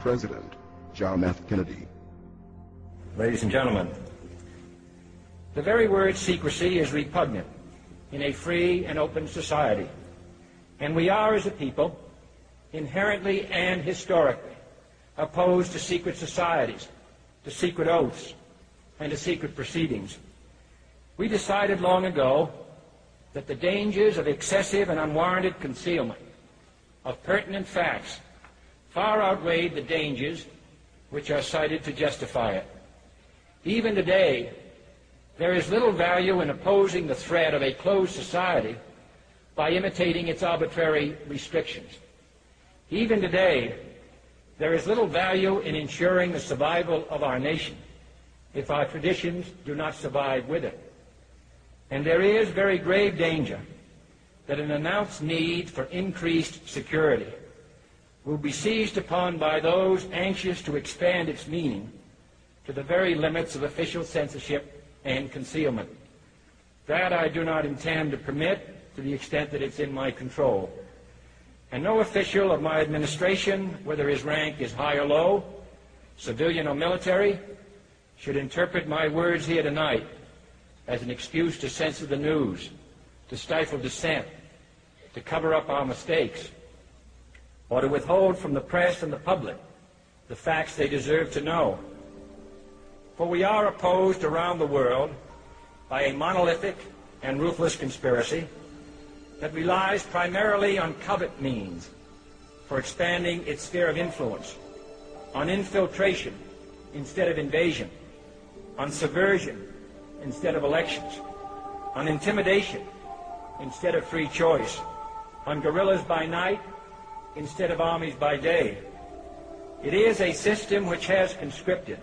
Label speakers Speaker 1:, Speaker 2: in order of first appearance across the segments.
Speaker 1: President John F. Kennedy.
Speaker 2: Ladies and gentlemen, the very word secrecy is repugnant in a free and open society, and we are, as a people, inherently and historically opposed to secret societies, to secret oaths, and to secret proceedings. We decided long ago that the dangers of excessive and unwarranted concealment of pertinent facts far outweighed the dangers which are cited to justify it. Even today, there is little value in opposing the threat of a closed society by imitating its arbitrary restrictions. Even today, there is little value in ensuring the survival of our nation if our traditions do not survive with it. And there is very grave danger that an announced need for increased security will be seized upon by those anxious to expand its meaning to the very limits of official censorship and concealment. That I do not intend to permit to the extent that it's in my control. And no official of my administration, whether his rank is high or low, civilian or military, should interpret my words here tonight as an excuse to censor the news, to stifle dissent, to cover up our mistakes, or to withhold from the press and the public the facts they deserve to know. For we are opposed around the world by a monolithic and ruthless conspiracy that relies primarily on covert means for expanding its sphere of influence, on infiltration instead of invasion, on subversion instead of elections, on intimidation instead of free choice, on guerrillas by night instead of armies by day. It is a system which has conscripted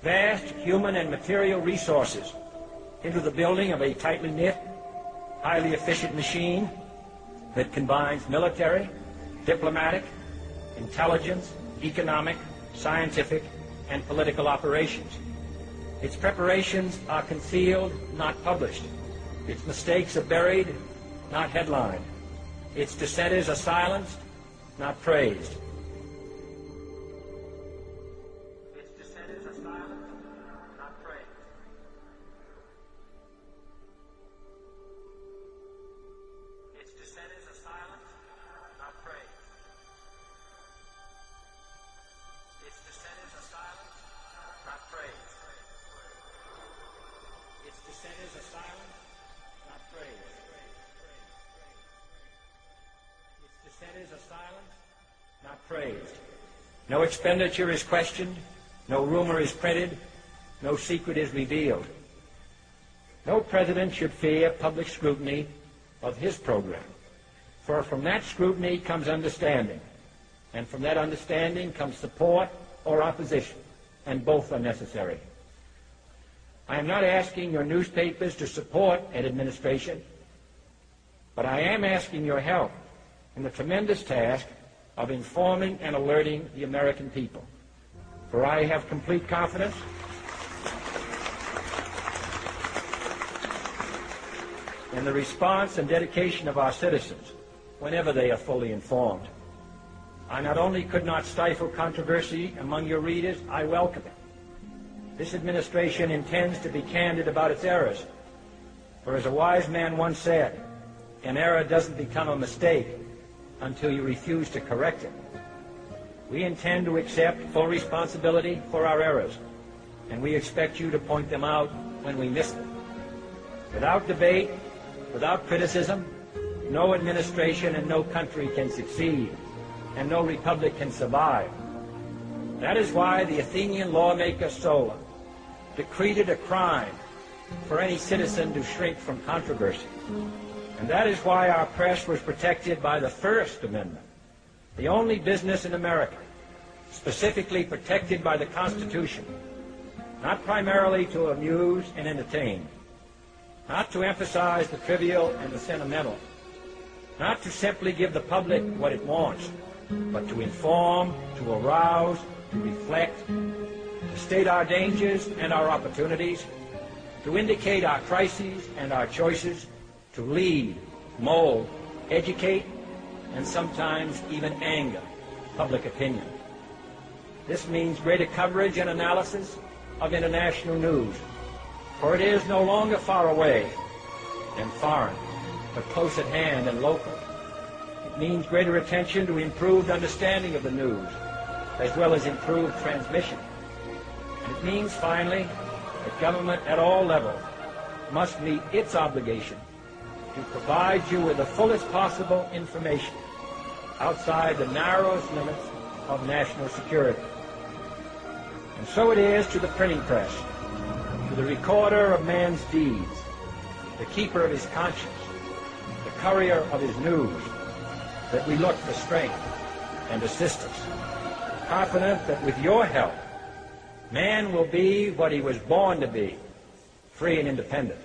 Speaker 2: vast human and material resources into the building of a tightly knit, highly efficient machine that combines military, diplomatic, intelligence, economic, scientific, and political operations. Its preparations are concealed, not published. Its mistakes are buried, not headlined. Its dissenters are silenced, not praised. Its dissenters are silenced, not praised. Its dissenters are silenced, not praised. Its dissenters are silenced, not praised. Its dissenters are silenced, not praised. Its dissenters are silenced, not praised. No expenditure is questioned, no rumor is printed, no secret is revealed. No president should fear public scrutiny of his program, for from that scrutiny comes understanding, and from that understanding comes support or opposition, and both are necessary. I am not asking your newspapers to support an administration, but I am asking your help in the tremendous task of informing and alerting the American people. For I have complete confidence in the response and dedication of our citizens whenever they are fully informed. I not only could not stifle controversy among your readers, I welcome it. This administration intends to be candid about its errors. For as a wise man once said, an error doesn't become a mistake until you refuse to correct it. We intend to accept full responsibility for our errors, and we expect you to point them out when we miss them. Without debate, without criticism, no administration and no country can succeed, and no republic can survive. That is why the Athenian lawmaker Solon decreed it a crime for any citizen to shrink from controversy. And that is why our press was protected by the First Amendment, the only business in America specifically protected by the Constitution, not primarily to amuse and entertain, not to emphasize the trivial and the sentimental, not to simply give the public what it wants, but to inform, to arouse, to reflect, to state our dangers and our opportunities, to indicate our crises and our choices, to lead, mold, educate, and sometimes even anger public opinion. This means greater coverage and analysis of international news, for it is no longer far away and foreign, but close at hand and local. It means greater attention to improved understanding of the news, as well as improved transmission. And it means, finally, that government at all levels must meet its obligation to provide you with the fullest possible information outside the narrowest limits of national security. And so it is to the printing press, to the recorder of man's deeds, the keeper of his conscience, the courier of his news, that we look for strength and assistance, confident that with your help, man will be what he was born to be, free and independent.